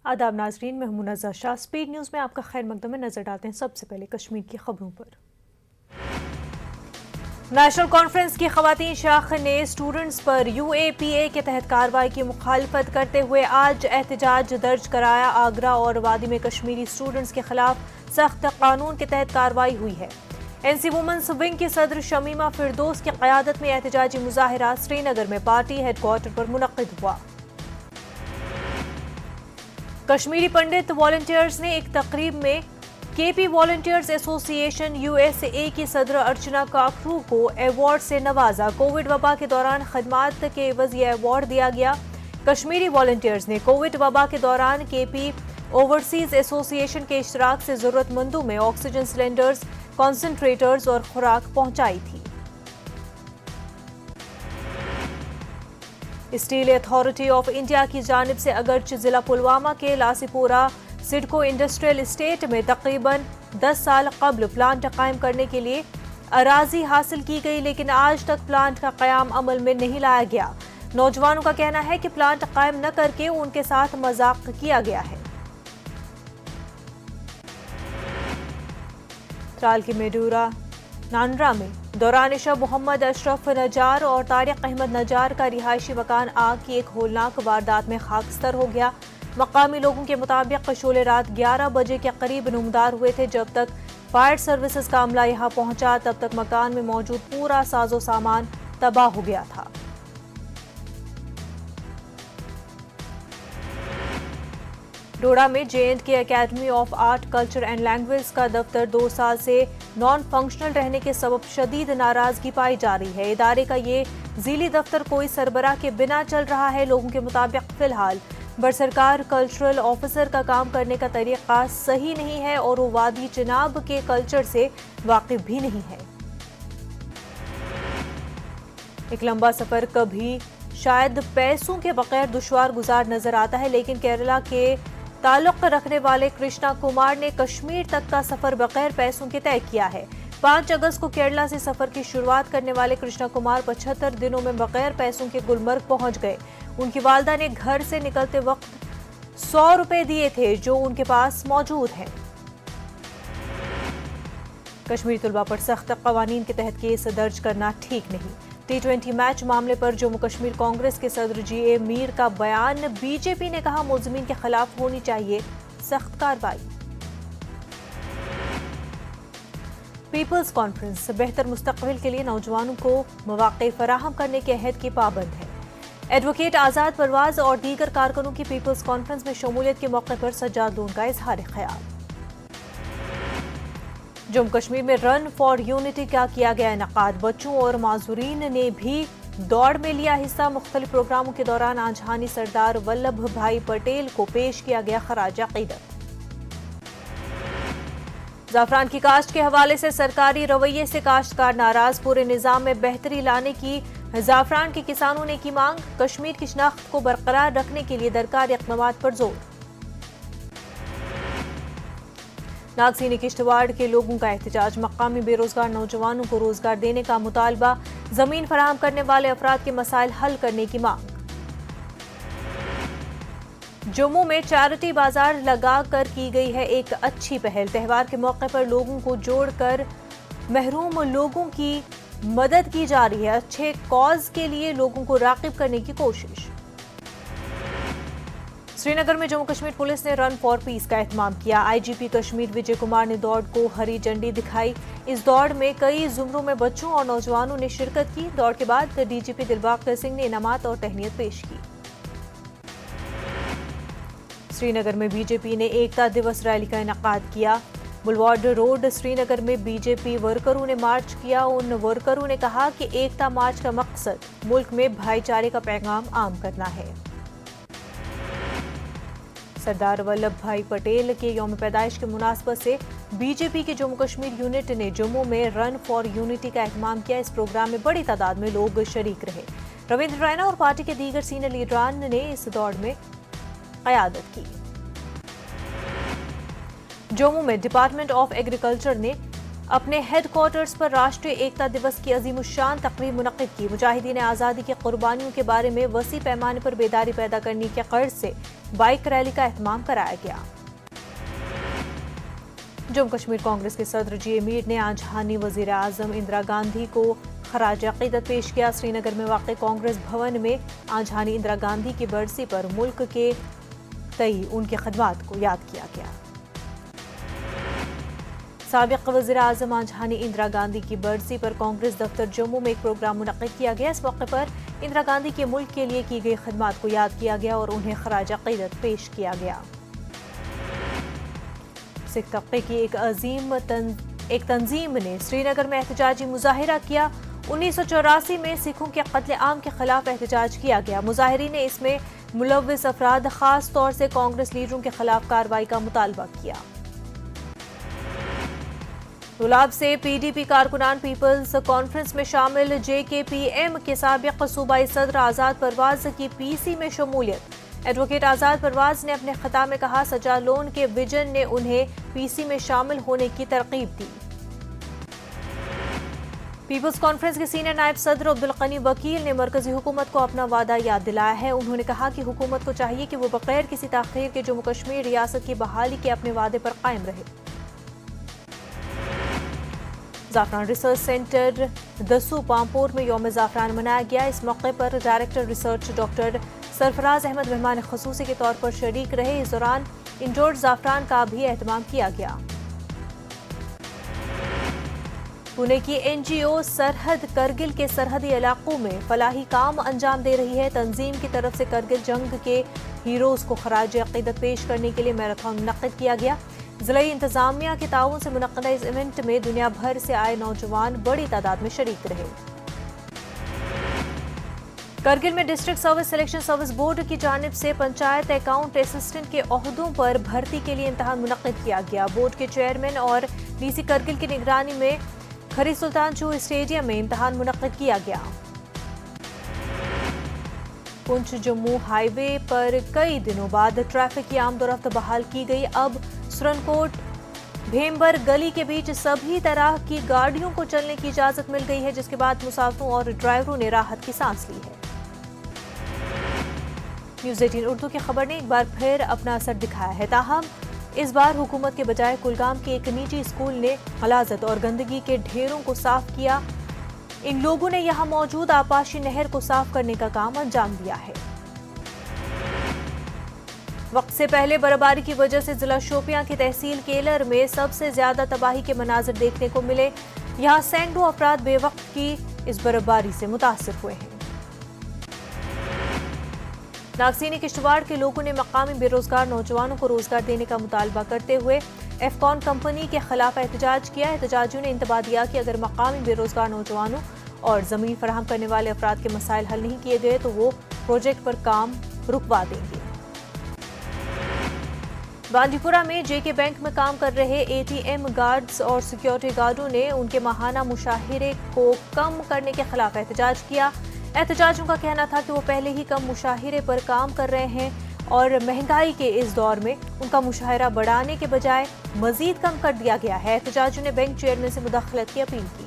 आदाब नाजरीन, मैं हूं मुनज़्ज़ा शाह। स्पीड न्यूज़ में आपका खैर मकदम में नजर डालते हैं। सबसे पहले कश्मीर की खबरों पर। नेशनल कॉन्फ्रेंस की खवातीन शाख ने स्टूडेंट्स पर UAPA के तहत कार्रवाई की मुखालफत करते हुए आज एहतजाज दर्ज कराया। आगरा और वादी में कश्मीरी स्टूडेंट्स के खिलाफ सख्त कानून के तहत कार्रवाई हुई है। NC वुमेन्स विंग की सदर शमीमा फिरदौस की क़यादत में एहतजाजी मुजाहिरा श्रीनगर में पार्टी हेडक्वार्टर पर मुनक़्क़िद हुआ। कश्मीरी पंडित वॉलंटियर्स ने एक तकरीब में KP वॉलंटियर्स एसोसिएशन USA की सदर अर्चना काकरू को अवार्ड से नवाजा। कोविड वबा के दौरान खदमात के एवज ये अवार्ड दिया गया। कश्मीरी वॉलंटियर्स ने कोविड वबा के दौरान KP ओवरसीज एसोसिएशन के इश्तराक से जरूरतमंदों में ऑक्सीजन सिलेंडर्स, कॉन्सेंट्रेटर्स और खुराक पहुंचाई थी। स्टील अथॉरिटी ऑफ इंडिया की जानिब से अगरचे जिला पुलवामा के लासीपुरा सिडको इंडस्ट्रियल एस्टेट में तकरीबन 10 साल कबल प्लांट कायम करने के लिए अराजी हासिल की गई, लेकिन आज तक प्लांट का कयाम अमल में नहीं लाया गया। नौजवानों का कहना है कि प्लांट कायम न करके उनके साथ मजाक किया गया है। त्राल की मेडूरा नानरा में दौरान शब मोहम्मद अशरफ नजार और तारिक अहमद नजार का रिहायशी मकान आग की एक होलनाक वारदात में खाकस्तर हो गया। मकामी लोगों के मुताबिक शोले रात 11 बजे के करीब नुमदार हुए थे। जब तक फायर सर्विसेज का अमला यहां पहुंचा तब तक मकान में मौजूद पूरा साजो सामान तबाह हो गया था। डोडा में JNK academy of art, culture and language का दफ्तर 2 साल से नॉन फंक्शनल रहने के सबब शदीद नाराजगी पाई जा रही है। इदारे का ये ज़ीली दफ्तर कोई सरबराह के बिना चल रहा है। लोगों के मुताबिक फिलहाल बरसरकार कल्चरल ऑफिसर का काम करने का तरीका सही नहीं है और वो वादी चिनाब के कल्चर से वाकिफ भी नहीं है। एक लंबा सफर कभी शायद पैसों के बगैर दुश्वार गुजार नजर आता है, लेकिन केरला के ताल्लुक रखने वाले कृष्णा कुमार ने कश्मीर तक का सफर बगैर पैसों के तय किया है। 5 अगस्त को केरला से सफर की शुरुआत करने वाले कृष्णा कुमार 75 दिनों में बगैर पैसों के गुलमर्ग पहुंच गए। उनकी वालदा ने घर से निकलते वक्त 100 रुपए दिए थे जो उनके पास मौजूद हैं। कश्मीरी तुलबा पर सख्त कवानीन के तहत केस दर्ज करना ठीक नहीं। T20 मैच मामले पर जम्मू कश्मीर कांग्रेस के सदर GA मीर का बयान। BJP ने कहा मुल्जिमीन के खिलाफ होनी चाहिए सख्त कार्रवाई। पीपल्स कॉन्फ्रेंस बेहतर मुस्तकबिल के लिए नौजवानों को मौक़े फराहम करने के अहद की पाबंद है। एडवोकेट आज़ाद परवाज और दीगर कारकुनों की पीपल्स कॉन्फ्रेंस में शमूलियत के मौके पर सज्जाद लोन का इजहार ख्याल। जम्मू कश्मीर में रन फॉर यूनिटी का किया गया इनकाद। बच्चों और माजूरीन ने भी दौड़ में लिया हिस्सा। मुख्तलिफ प्रोग्रामों के दौरान आजहानी सरदार वल्लभ भाई पटेल को पेश किया गया खराज अकीदत। ज़ाफ़रान की काश्त के हवाले से सरकारी रवैये से काश्तकार नाराज। पूरे निज़ाम में बेहतरी लाने की ज़ाफ़रान के किसानों ने की मांग। कश्मीर की शनाख्त को बरकरार रखने के लिए दरकार इक़दामात पर जोर। नागसीनी किश्तवाड़ के लोगों का एहतजाज। मकामी बेरोजगार नौजवानों को रोजगार देने का मुतालबा। जमीन फराहम करने वाले अफराद के मसाइल हल करने की मांग। जम्मू में चैरिटी बाजार लगाकर की गई है एक अच्छी पहल। त्यौहार के मौके पर लोगों को जोड़कर महरूम लोगों की मदद की जा रही है। अच्छे कॉज के लिए लोगों को राग़िब करने की कोशिश। श्रीनगर में जम्मू कश्मीर पुलिस ने रन फॉर पीस का एहतमाम किया। IGP कश्मीर विजय कुमार ने दौड़ को हरी झंडी दिखाई। इस दौड़ में कई जुमरों में बच्चों और नौजवानों ने शिरकत की। दौड़ के बाद DGP दिलबाग सिंह ने इनामात और तहनीत पेश की। श्रीनगर में BJP ने एकता दिवस रैली का इनेकाद किया। बुलवार्ड रोड श्रीनगर में BJP वर्करों ने मार्च किया। उन वर्करों ने कहा कि एकता मार्च का मकसद मुल्क में भाईचारे का पैगाम आम करना है। सरदार वल्लभ भाई पटेल के यौम पैदाइश के मुनासबत से BJP के जम्मू कश्मीर यूनिट ने जम्मू में रन फॉर यूनिटी का एहतमाम किया। इस प्रोग्राम में बड़ी तादाद में लोग शरीक रहे। रविंद्र रैना और पार्टी के दीगर सीनियर लीडरान ने इस दौड़ में क़यादत की। जम्मू में डिपार्टमेंट ऑफ एग्रीकल्चर ने अपने हेडक्वार्टर्स पर राष्ट्रीय एकता दिवस की अजीमुशान तकरीब मुनक्किद की। मुजाहिदीन आज़ादी की कुर्बानियों के बारे में वसी पैमाने पर बेदारी पैदा करने के गर्ज से बाइक रैली का एहतमाम कराया गया। जम्मू कश्मीर कांग्रेस के सदर जी ए मीर ने आज हानी वजीर आजम इंदिरा गांधी को खराज अकीदत पेश किया। श्रीनगर में वाक़ कांग्रेस भवन में आज हानी इंदिरा गांधी की बरसी पर मुल्क के तई उनकी खदमात को याद किया गया। साबिक वज़ीर आज़म आज हानी इंदिरा गांधी की बरसी पर कांग्रेस दफ्तर जम्मू में एक प्रोग्राम मुनक्किद किया गया। इस मौके पर इंदिरा गांधी के मुल्क के लिए की गई खदमात को याद किया गया और उन्हें खराज अकीदत पेश किया गया। सिख तबके की एक तंजीम ने श्रीनगर में एहतजाजी मुजाहिरा किया। 1984 में सिखों के कत्ले आम के खिलाफ एहतजाज किया गया। मुजाहिरीन ने इसमें मुलव्विस अफराद खास तौर से कांग्रेस लीडरों के खिलाफ कार्रवाई का मुतालबा किया। गुलाब से पीडीपी कारकुनान पीपल्स कॉन्फ्रेंस में शामिल जेकेपीएम के साबिक सूबाई सदर आजाद परवाज की पीसी में शमूलियत। एडवोकेट आजाद परवाज ने अपने खिताब में कहा, सजा लोन के विजन ने उन्हें पीसी में शामिल होने की तरकीब दी। पीपल्स कॉन्फ्रेंस के सीनियर नायब सदर अब्दुल गनी वकील ने मरकजी हुकूमत को अपना वादा याद दिलाया है। उन्होंने कहा कि हुकूमत को चाहिए कि वो बगैर किसी ताखीर के जम्मू कश्मीर रियासत की बहाली के अपने वादे पर कायम रहे। ज़ाफ़रान रिसर्च सेंटर दसू पामपोर में यौम ज़ाफ़रान मनाया गया। इस मौके पर director research doctor Sarfaraz Ahmed मेहमान ख़ुसूसी के तौर पर शरीक रहे। इस दौरान इंडोर ज़ाफ़रान का भी एहतमाम किया गया। पुणे की एनजीओ सरहद करगिल के सरहदी इलाकों में फलाही काम अंजाम दे रही है। तंजीम की तरफ से करगिल जंग के हीरोज को खराज अकीदत पेश करने के लिए मैराथन मुनक्किद किया गया। ज़िलाई इंतजामिया के ताउन से मुनक्किदा इस इवेंट में दुनिया भर से आए नौजवान बड़ी तादाद में शरीक रहे। करगिल में district service selection service board की जानिब से पंचायत अकाउंट असिस्टेंट के ओहदों पर भर्ती के लिए इम्तिहान मुनक्किद किया गया। बोर्ड के चेयरमैन और डीसी करगिल की निगरानी में खरी सुल्तान चूर स्टेडियम में इम्तिहान मुनक्किद किया गया। पुंछ जम्मू हाईवे पर कई दिनों बाद ट्रैफिक की आमदोरफ्त बहाल की गई। अब सुरनकोट भेमबर गली के बीच सभी तरह की गाड़ियों को चलने की इजाजत मिल गई है, जिसके बाद मुसाफिरों और ड्राइवरों ने राहत की सांस ली है। न्यूज़ 18 उर्दू की खबर ने एक बार फिर अपना असर दिखाया है। ताहम इस बार हुकूमत के बजाय कुलगाम के एक निजी स्कूल ने गलाजत और गंदगी के ढेरों को साफ किया। इन लोगों ने यहां मौजूद आपाशी नहर को साफ करने का काम अंजाम दिया है। वक्त से पहले बर्फबारी की वजह से जिला शोपियां की तहसील केलर में सबसे ज्यादा तबाही के मनाजिर देखने को मिले। यहां सैकड़ों अफराद बेवक्त की इस बर्फबारी से मुतासिर हुए हैं। नागसीनी किश्तवाड़ के लोगों ने मकामी बेरोजगार नौजवानों को रोजगार देने का मुतालबा करते हुए एफकॉन कंपनी के खिलाफ एहतजाज किया। एहतजाजियों ने इंतबाह दिया कि अगर मकामी बेरोजगार नौजवानों और जमीन फराहम करने वाले अफराद के मसाइल हल नहीं किए गए तो वो प्रोजेक्ट पर काम रुकवा देंगे। बांदीपुरा में जेके बैंक में काम कर रहे एटीएम गार्ड्स और सिक्योरिटी गार्डों ने उनके माहाना मुशाहिरे को कम करने के खिलाफ एहतजाज किया। एहतजाजियों का कहना था कि वो पहले ही कम मुशाहिरे पर काम कर रहे हैं और महंगाई के इस दौर में उनका मुशाहिरा बढ़ाने के बजाय मजीद कम कर दिया गया है। एहतजाजियों ने बैंक चेयरमैन से मुदाखलत की अपील की।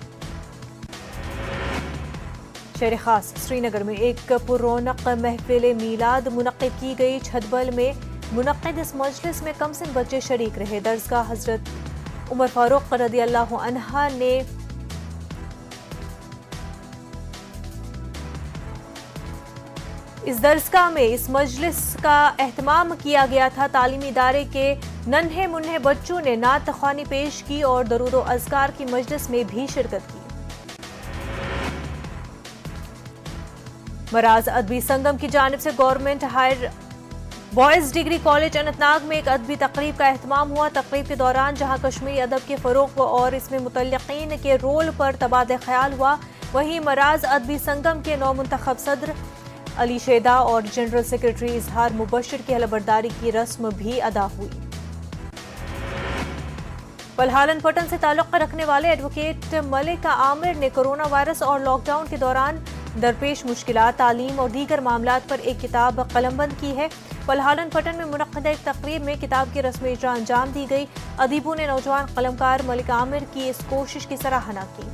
शहर खास श्रीनगर में एक पुरौनक महफिल मीलाद मुनक्किद की गई। छतबल में मुनक्किद इस मजलिस में कम सिन बच्चे शरीक रहे। दरसगाह हजरत उमर फारूक रदियल्लाहु अन्हा ने इस दरसगाह में इस मजलिस का एहतमाम किया गया था। तालीमी इदारे के नन्हे मुन्ने बच्चों ने नात ख्वानी पेश की और दरूद व अज़कार की मजलिस में भी शिरकत की। मराज अदबी संगम की जानिब से government higher boys degree college Anantnag में एक अदबी तकरीब का एहतमाम हुआ। तकरीब के दौरान जहां कश्मीरी अदब के फरोग और इसमें मुतल्लिकीन के रोल पर तबादला ख्याल हुआ, वहीं मराज अदबी संगम के नौमुंतखब सदर अली शेदा और जनरल सेक्रेटरी इजहार मुबशिर की हलबरदारी की रस्म भी अदा हुई। पलहालन पटन से ताल्लुक रखने वाले एडवोकेट मलिका आमिर ने कोरोना वायरस और लॉकडाउन के दौरान दरपेश मुश्किलात, तालीम और दीगर मामलात पर एक किताब कलमबंद की है। पलहालन पटन में मुनक्कदा एक तकरीब में किताब की रस्म इजरा अंजाम दी गई। अदीबों ने नौजवान कलमकार मलिक आमिर की इस कोशिश की सराहना की।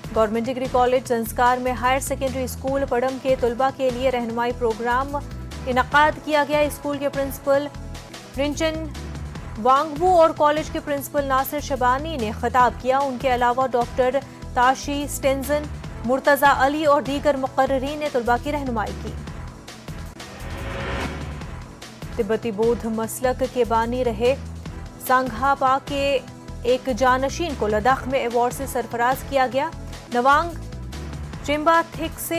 गवर्नमेंट डिग्री कॉलेज संस्कार में हायर सेकेंडरी स्कूल पड़म के तलबा के लिए रहनुमाई प्रोग्राम इनकाद किया गया। स्कूल के प्रिंसिपल रिंचन वांगबू और कॉलेज के प्रिंसिपल नासिर शबानी ने खिताब किया। उनके अलावा डॉक्टर ताशी स्टेंजन, मुर्तजा अली और दीगर मुकर्रीन ने तलबा की रहनुमाई की। तिब्बती बौद्ध मसलक के बानी रहे सांघापा के एक जानशीन को लद्दाख में अवार्ड से सरफराज किया गया। नवांग चिम्बाथिक से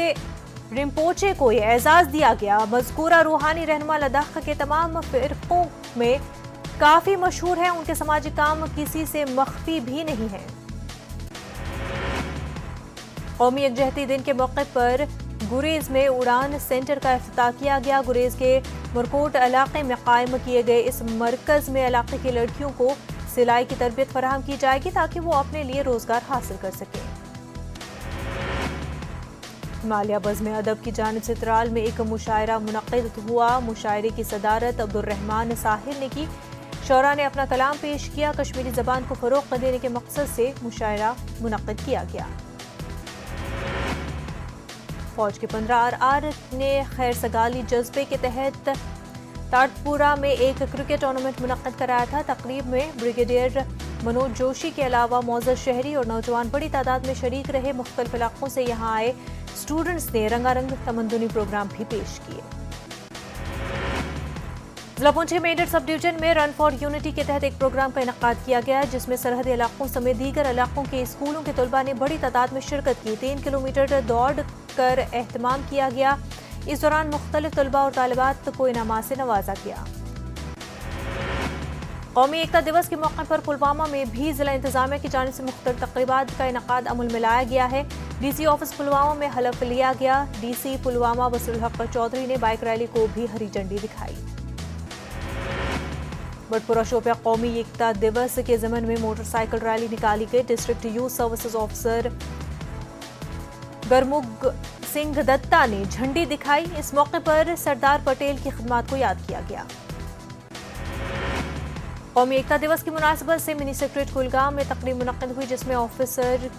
रिम्पोचे को यह एजाज दिया गया। मज़कूरा रूहानी रहनुमा लद्दाख के तमाम फिरकों में काफी मशहूर है। उनके समाजी काम किसी से मख्फी भी नहीं है। कौमी यकजहती दिन के मौके पर गुरेज में उड़ान सेंटर का इफ्तिताह किया गया। गुरेज के मुरकोट इलाके में कायम किए गए इस मरकज में इलाके की लड़कियों को सिलाई की तरबियत फराहम की जाएगी ताकि वो अपने लिए रोजगार हासिल कर सकें। हिमालय बज़्म अदब की जानिब से त्राल में एक मुशायरा मुनक़्क़िद हुआ। मुशायरे की सदारत अब्दुर्रहमान साहिल ने की। शौरा ने अपना कलाम पेश किया। कश्मीरी जबान को फरोग़ देने के मकसद से मुशायरा मुनक़्क़िद किया गया। फौज के 15 RR ने खैर सगाली जज्बे के तहत ताटपुरा में एक क्रिकेट टूर्नामेंट मुनक़्क़िद कराया था। तकरीब में ब्रिगेडियर मनोज जोशी के अलावा मौजूद शहरी और नौजवान बड़ी तादाद में शरीक रहे। मुख्तलिफ इलाकों से यहाँ आए स्टूडेंट्स ने रंगारंग तमंदुनी प्रोग्राम भी पेश किए। जिला पुंछ मेडर सब डिवीजन में रन फॉर यूनिटी के तहत एक प्रोग्राम का इनकाद किया गया जिसमें सरहदी इलाकों समेत दीगर इलाकों के स्कूलों के तलबा ने बड़ी तादाद में शिरकत की। 3 किलोमीटर दौड़ कर एहतमाम किया गया। इस दौरान मुख्तलिफ तलबा और तालिबात को इनामात से नवाजा गया। कौमी एकता दिवस के मौके पर पुलवामा में भी जिला इंतजामिया की जानिब से मुख्तलिफ तक़रीबात का इनकाद अमल में लाया गया है। DC ऑफिस पुलवामा में हलफ लिया गया। DC पुलवामा वसीउल हक चौधरी ने बाइक रैली को भी हरी झंडी दिखाई। बटपुरा शोपिया कौमी एकता दिवस के ज़मन में मोटरसाइकिल रैली निकाली गई। डिस्ट्रिक्ट यूथ सर्विसेज ऑफिसर गरमुग सिंह दत्ता ने झंडी दिखाई। इस मौके पर सरदार पटेल की खिदमत को याद किया गया। कौमी एकता दिवस की मुनासिबत से मिनी सेक्रेटरीट कुलगाम में तकरीब मुनक़्क़िद हुई जिसमें ऑफिसर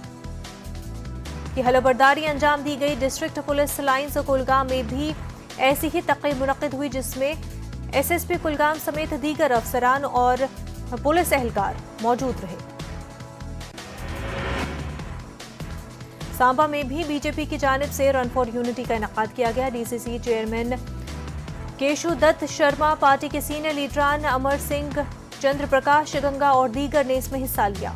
की हलबरदारी अंजाम दी गई। डिस्ट्रिक्ट पुलिस लाइन्स कुलगाम में भी ऐसी ही तकरीब मुनक़्क़िद हुई जिसमें SSP कुलगाम समेत दीगर अफसरान और पुलिस एहलकार मौजूद रहे। सांबा में भी बीजेपी की जानिब से रन फॉर यूनिटी का इनकाद किया गया। DCC chairman Keshu Dutt Sharma, party के सीनियर लीडरान अमर सिंह, चंद्र प्रकाश गंगा और दीगर ने इसमें हिस्सा लिया।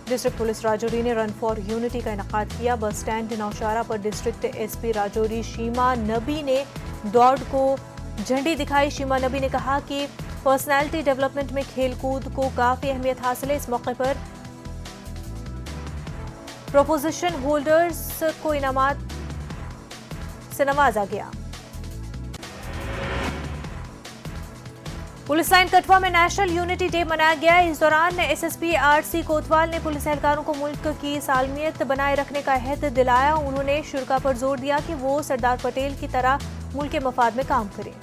डिस्ट्रिक्ट पुलिस राजौरी ने रन फॉर यूनिटी का इनकाद किया। बस स्टैंड नौशारा पर डिस्ट्रिक्ट SP राजौरी शीमा नबी ने दौड़ को झंडी दिखाई। शीमा नबी ने कहा कि पर्सनैलिटी डेवलपमेंट में खेलकूद को काफी अहमियत हासिल है। इस मौके पर प्रोपोजिशन होल्डर्स को इनामात से नवाजा गया। पुलिस लाइन कठुआ में नेशनल यूनिटी डे मनाया गया। इस दौरान SSP RC कोतवाल ने पुलिस एहलकारों को मुल्क की सालमियत बनाए रखने का अहद दिलाया। उन्होंने शुरा पर जोर दिया कि वो सरदार पटेल की तरह मुल्क के मफाद में काम करें।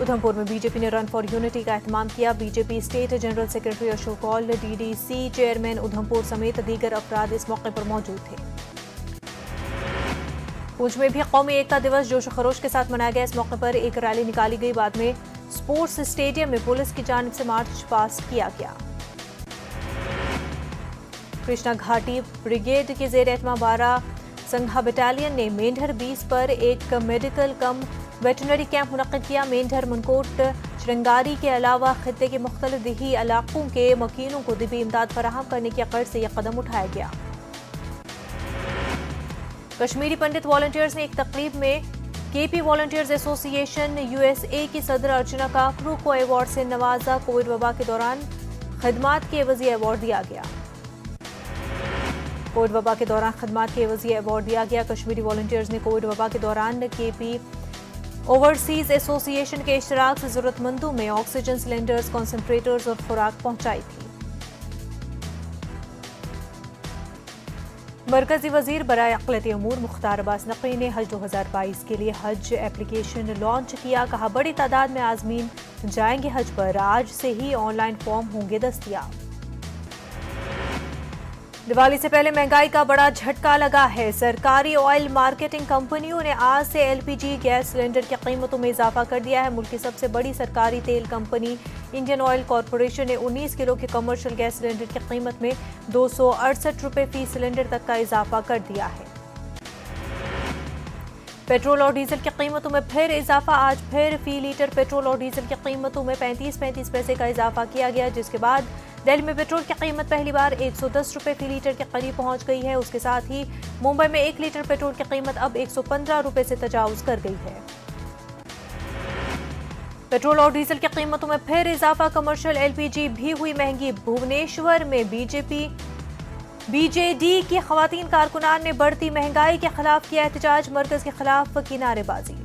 उधमपुर में बीजेपी ने रन फॉर यूनिटी का एहतमाम किया। BJP state general secretary Ashok Kaul, DDC chairman Udhampur समेत दीगर अफराद इस मौके पर मौजूद थे। पुंछ में भी कौमी एकता दिवस जोश खरोश के साथ मनाया गया। इस मौके पर एक रैली निकाली गई। बाद में स्पोर्ट्स स्टेडियम में पुलिस की जानिब से मार्च पास्ट किया गया। कृष्णा घाटी ब्रिगेड के जेर एहतमाम 12 संघा बटालियन ने मेंढर 20 पर एक मेडिकल कम वेटनरी कैंप मुनक़्क़िद किया। मेंढर, मनकोट, चिरंगारी के अलावा खित्ते के मुख्तलिफ देही इलाकों के मकीनों को तिब्बी इमदाद फराहम करने की गर्ज से यह कदम उठाया गया। कश्मीरी पंडित वॉलंटियर्स ने एक तकरीब में KP वॉलंटियर्स एसोसिएशन USA की सदर अर्चना काकरू को अवार्ड से नवाजा। कोविड वबा के दौरान खिदमात के एवज़ी अवार्ड दिया गया। कोविड वबा के दौरान खिदमात के एवज़ी अवार्ड दिया गया। कश्मीरी वॉलंटियर्स ने कोविड वबा के दौरान KP ओवरसीज एसोसिएशन के इश्तराक से जरूरतमंदों में ऑक्सीजन सिलेंडर्स, कॉन्सेंट्रेटर्स और खुराक पहुंचाई थी। मरकजी वजीर बराए अक़लियती अमूर मुख्तार अब्बास नकवी ने हज 2022 के लिए हज एप्लीकेशन लॉन्च किया। कहा, बड़ी तादाद में आज़मीन जाएंगे हज पर, आज से ही ऑनलाइन फॉर्म होंगे दस्तयाब। दिवाली से पहले महंगाई का बड़ा झटका लगा है। सरकारी ऑयल मार्केटिंग कंपनियों ने आज से एलपीजी गैस सिलेंडर की कीमतों में इजाफा कर दिया है। मुल्क की सबसे बड़ी सरकारी तेल कंपनी इंडियन ऑयल कॉरपोरेशन ने 19 किलो के कमर्शियल गैस सिलेंडर की कीमत में 268 रुपए फी सिलेंडर तक का इजाफा कर दिया है। पेट्रोल और डीजल की कीमतों में फिर इजाफा। आज फिर फी लीटर पेट्रोल और डीजल की कीमतों में 35 पैसे का इजाफा किया गया, जिसके बाद दिल्ली में पेट्रोल की कीमत पहली बार 110 रुपए फी लीटर के करीब पहुंच गई है। उसके साथ ही मुंबई में 1 लीटर पेट्रोल की कीमत अब 115 रुपए से तजावुज कर गई है। पेट्रोल और डीजल की कीमतों में फिर इजाफा। कमर्शियल एलपीजी भी हुई महंगी। भुवनेश्वर में बीजेडी की खवातीन कारकुनान ने बढ़ती महंगाई के खिलाफ किया एहतजाज। मरकज के खिलाफ की नारेबाजी।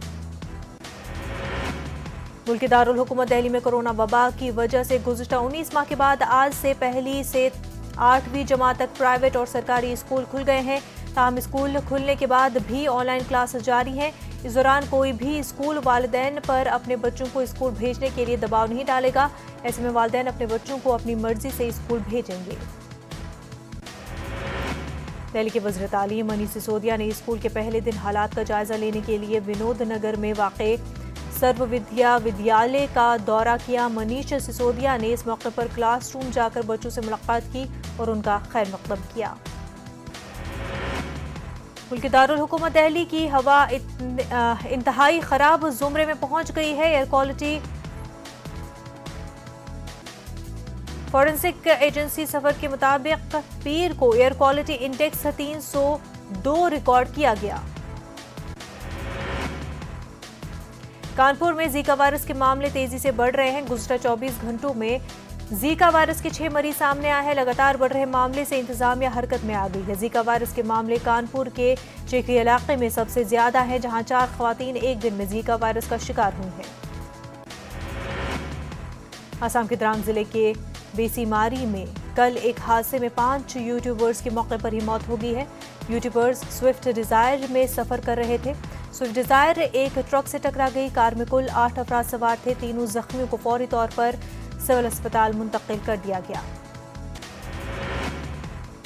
मुल्क की दारुल हुकूमत दिल्ली में कोरोना वबा की वजह से गुज़िश्ता 19 माह के बाद आज से पहली से 8वीं जमात तक प्राइवेट और सरकारी स्कूल खुल गए हैं। ताहम स्कूल खुलने के बाद भी ऑनलाइन क्लास जारी हैं। इस दौरान कोई भी स्कूल वालिदैन पर अपने बच्चों को स्कूल भेजने के लिए दबाव नहीं डालेगा। ऐसे में वालिदैन अपने बच्चों को अपनी मर्जी से स्कूल भेजेंगे। दिल्ली के वज़ीर तालीम मनीष सिसोदिया ने स्कूल के पहले दिन हालात का जायजा लेने के लिए विनोद नगर में वाक़े सर्व विद्या विद्यालय का दौरा किया। मनीष सिसोदिया ने इस मौके पर क्लासरूम जाकर बच्चों से मुलाकात की और उनका खैर मकदम किया। मुल्क की दारुल हुकूमत दिल्ली की हवा इंतहाई खराब जुमरे में पहुंच गई है। एयर क्वालिटी फॉरेंसिक एजेंसी सफर के मुताबिक पीर को एयर क्वालिटी इंडेक्स 302 रिकॉर्ड किया गया। कानपुर में जीका वायरस के मामले तेजी से बढ़ रहे हैं। गुज़िश्ता 24 घंटों में जीका वायरस के 6 मरीज सामने आए हैं। लगातार बढ़ रहे मामले से इंतजामिया हरकत में आ गई है। जीका वायरस के मामले कानपुर के चेकरी इलाके में सबसे ज्यादा है, जहां 4 खवातीन एक दिन में जीका वायरस का शिकार हुई हैं। असम के द्रांग जिले के बेसीमारी में कल एक हादसे में 5 यूट्यूबर्स की मौके पर ही मौत हो गई है। यूट्यूबर्स स्विफ्ट डिजायर में सफर कर रहे थे। स्विफ्ट डिजायर एक ट्रक से टकरा गई। कार में कुल 8 अफराद सवार थे। तीनों जख्मियों को फौरी तौर पर सिविल अस्पताल मुंतकिल कर दिया गया।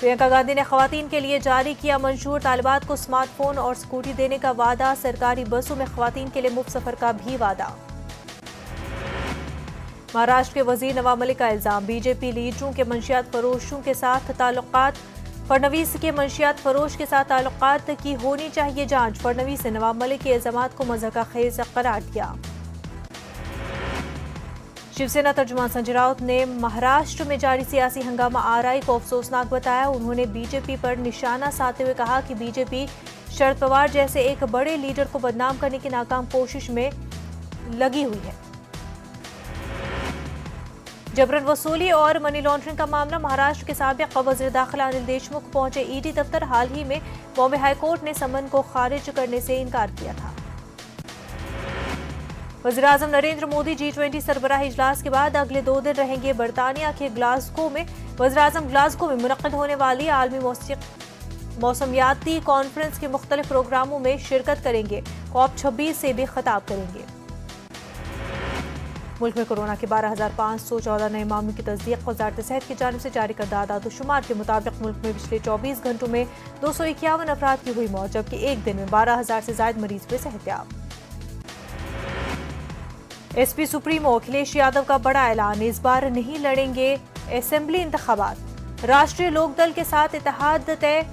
प्रियंका गांधी ने खवातीन के लिए जारी किया मंशूर। तालिबात को स्मार्टफोन और स्कूटी देने का वादा। सरकारी बसों में खवातीन के लिए मुफ्त सफर का भी वादा। महाराष्ट्र के वजीर नवाब मलिक का इल्जाम, बीजेपी लीडरों के मंशियात फरोशों के साथ ताल्लुकात। फडणवीस के मंशियात फरोश के साथ ताल्लुकात की होनी चाहिए जांच। फडणवीस ने नवाब मलिक के इल्जामात को मज़ाक़खेज़ करार दिया। शिवसेना तर्जुमान संजय राउत ने महाराष्ट्र में जारी सियासी हंगामा आरआई को अफसोसनाक बताया। उन्होंने बीजेपी पर निशाना साधते हुए कहा कि बीजेपी शरद पवार जैसे एक बड़े लीडर को बदनाम करने की नाकाम कोशिश में लगी हुई है। जबरन वसूली और मनी लॉन्ड्रिंग का मामला। महाराष्ट्र के साबिक वज़ीर दाखिला अनिल देशमुख पहुंचे ईडी दफ्तर। हाल ही में बॉम्बे हाईकोर्ट ने समन को खारिज करने से इनकार किया था। वज़ीर-ए-आज़म नरेंद्र मोदी G20 सरबराही इजलास के बाद अगले 2 दिन रहेंगे बरतानिया के ग्लासगो में। वज़ीर-ए-आज़म ग्लासगो में मुनक़्क़िद होने वाली आलमी मौसमियाती कॉन्फ्रेंस के मुख्तलिफ प्रोग्रामों में शिरकत करेंगे। COP26 से भी खिताब करेंगे। मुल्क में कोरोना के 12,514 नए मामलों की तस्दीक। वज़ारत सेहत की जानिब से जारी करदा आदाद-ओ-शुमार के मुताबिक मुल्क में पिछले 24 घंटों में 251 अफराद की हुई मौत, जबकि एक दिन में 12,000 से ज्यादा मरीज हुए सेहतयाब। एसपी सुप्रीमो अखिलेश यादव का बड़ा ऐलान, इस बार नहीं लड़ेंगे असेंबली इंतखाबात। राष्ट्रीय लोकदल के साथ इत्तेहाद तय,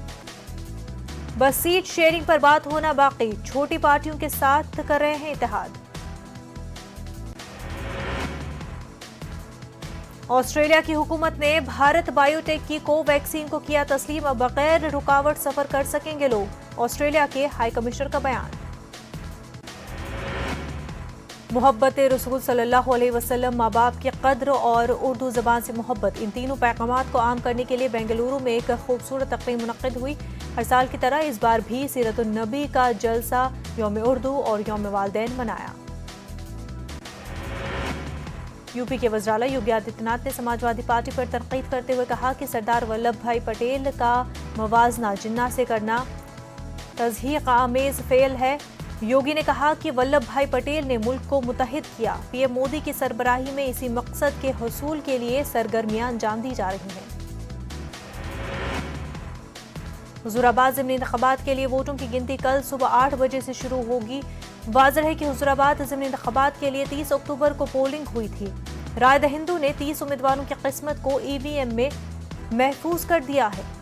बस सीट शेयरिंग पर बात होना बाकी। छोटी पार्टियों के साथ कर रहे हैं इत्तेहाद। ऑस्ट्रेलिया की हुकूमत ने भारत बायोटेक की कोवैक्सीन को किया तस्लीम। अब बगैर रुकावट सफर कर सकेंगे लोग। ऑस्ट्रेलिया के हाई कमिश्नर का बयान। मोहब्बत रसूल सल्लल्लाहु अलैहि वसल्लम, माँ बाप की कद्र और उर्दू ज़बान से मोहब्बत, इन तीनों पैगामात को आम करने के लिए बेंगलुरु में एक खूबसूरत तकरीब मुनक़्क़िद हुई। हर साल की तरह इस बार भी सीरतुन नबी का जलसा, यौम उर्दू और यौम वालिदैन मनाया। यूपी के वज़ीर-ए-आला योगी आदित्यनाथ ने समाजवादी पार्टी पर तनकीद करते हुए कहा कि सरदार वल्लभ भाई पटेल का मवाजना जिन्ना से करना तज़हीक आमेज फेल है। योगी ने कहा कि वल्लभ भाई पटेल ने मुल्क को मुत्तहिद किया। पीएम मोदी की सरबराही में इसी मकसद के हसूल के लिए सरगर्मियां अंजाम दी जा रही हैं। हुजूराबाद ज़िमनी इंतखाबात के लिए वोटों की गिनती कल सुबह 8 बजे से शुरू होगी। वाज़ेह है कि हुजूराबाद ज़िमनी इंतखाबात के लिए 30 अक्टूबर को पोलिंग हुई थी। राय दहिंदों ने 30 उम्मीदवारों की किस्मत को ईवीएम में महफूज कर दिया है।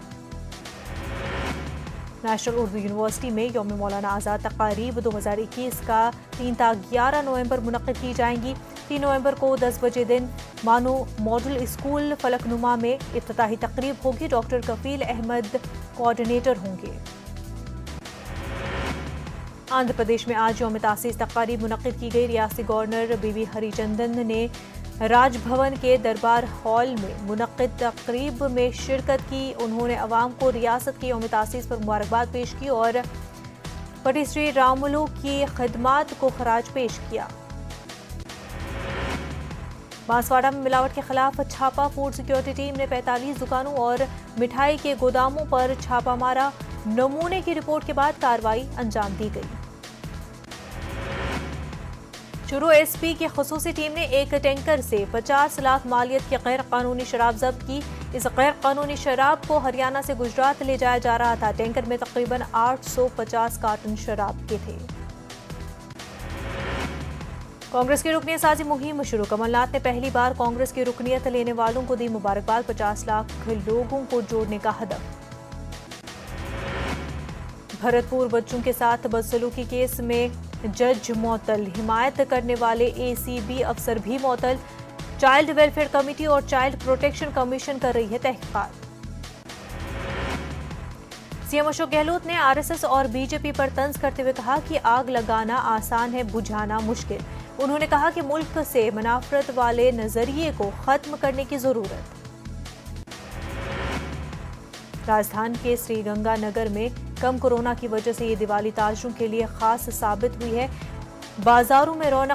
नेशनल उर्दू यूनिवर्सिटी में यौम मौलाना आज़ाद तकारीब 2021 का 3 ta 11 नवंबर मुनक़्क़िद की जाएंगी। 3 नवंबर को 10 बजे दिन मानो मॉडल स्कूल फलकनुमा में इफ्तिताही तकरीब होगी। डॉक्टर कफील अहमद कोऑर्डिनेटर होंगे। आंध्र प्रदेश में आज यौम तासीस तकारीब मुनक़्क़िद की गई। रियासती गवर्नर बीवी हरिचंदन ने राजभवन के दरबार हॉल में मुनक़्क़िद तकरीब में शिरकत की। उन्होंने अवाम को रियासत की यौम तासीस पर मुबारकबाद पेश की और पटी श्री रामुलु की खिदमात को खराज पेश किया। बांसवाड़ा में मिलावट के खिलाफ छापा। फूड सिक्योरिटी टीम ने 45 दुकानों और मिठाई के गोदामों पर छापा मारा। नमूने की रिपोर्ट के बाद कार्रवाई अंजाम दी गई। चूरू एसपी की खुसूसी टीम ने एक टैंकर से 50 लाख मालियत की गैर कानूनी शराब जब्त की। इस गैर कानूनी शराब को हरियाणा से गुजरात ले जाया जा रहा था। टैंकर में तकरीबन 850 कार्टन शराब के थे। कांग्रेस की रुकनियत साजी मुहिम शुरू। कमलनाथ ने पहली बार कांग्रेस की रुकनियत लेने वालों को दी मुबारकबाद। 50 लाख लोगों को जोड़ने का हदफ। भरतपुर बच्चों के साथ बदसलूकी केस में जज मुअत्तल। हिमायत करने वाले एसीबी अफसर भी मुअत्तल। चाइल्ड वेलफेयर कमेटी और चाइल्ड प्रोटेक्शन कमीशन कर रही है तहकीकात। सीएम अशोक गहलोत ने आरएसएस और बीजेपी पर तंज करते हुए कहा कि आग लगाना आसान है, बुझाना मुश्किल। उन्होंने कहा कि मुल्क से मुनाफरत वाले नजरिए को खत्म करने की जरूरत। राजस्थान के श्रीगंगानगर में कम कोरोना की वजह से ये दिवाली ताजरों के लिए खास साबित हुई है। बाजारों में रौनक